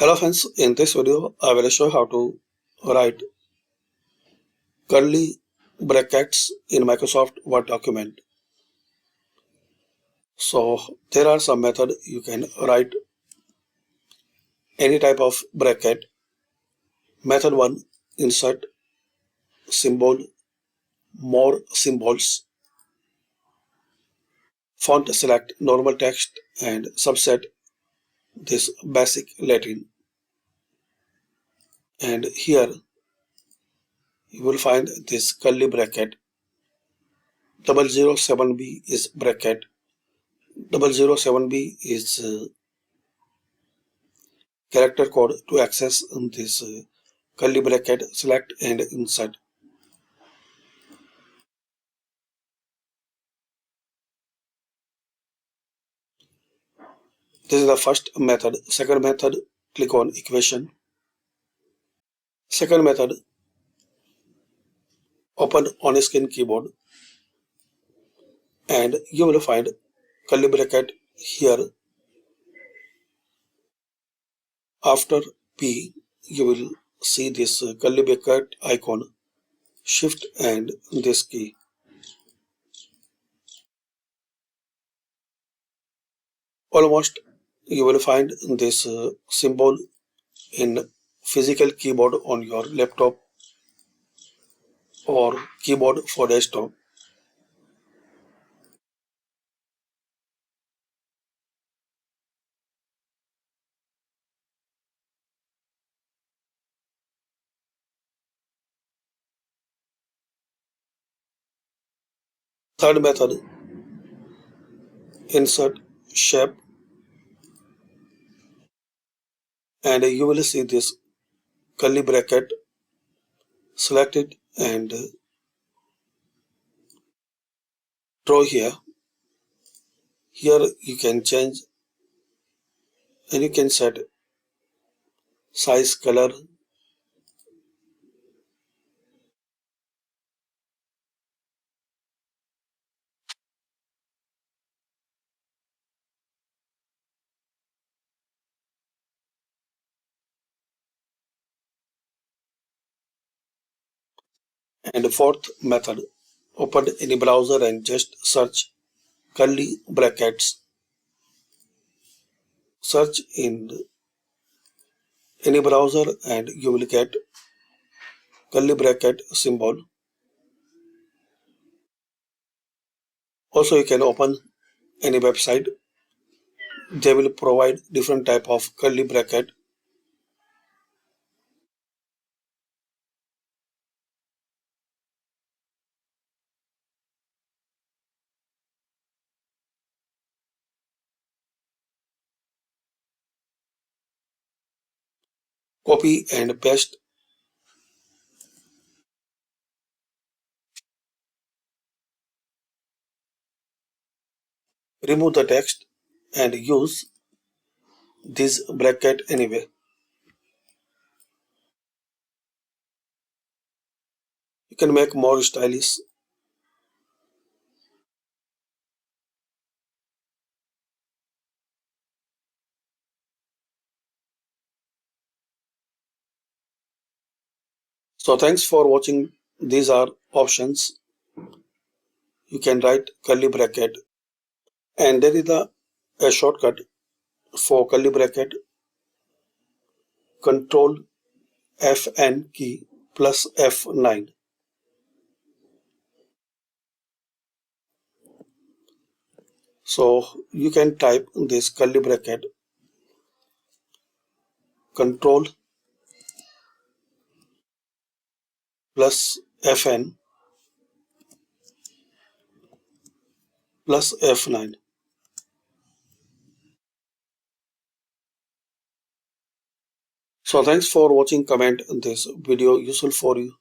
Hello friends, in this video I will show how to write curly brackets in Microsoft Word document. So there are some methods you can write any type of bracket. Method 1, insert symbol, more symbols, font select normal text and subset this basic Latin. And here you will find this curly bracket. 007B is bracket. 007B is character code to access this curly bracket, select and insert. This is the first method. Second method, click on equation. Second method, open on-screen keyboard and you will find curly bracket here. After P, you will see this curly bracket icon. Shift and this key. Almost you will find this symbol in physical keyboard on your laptop or keyboard for desktop. Third method, insert shape and you will see this curly bracket. Select it and draw here. Here you can change and you can set size, color, and fourth method, open any browser and just search curly brackets. Search in any browser and you will get curly bracket symbol. Also you can open any website. They will provide different type of curly bracket. Copy and paste. Remove the text and use this bracket anyway. You can make more stylish. So thanks for watching. These are options. You can write curly bracket and there is a shortcut for curly bracket. Control Fn key plus F9. So you can type this curly bracket. Control plus Fn plus F9. So thanks for watching. Comment this video useful for you.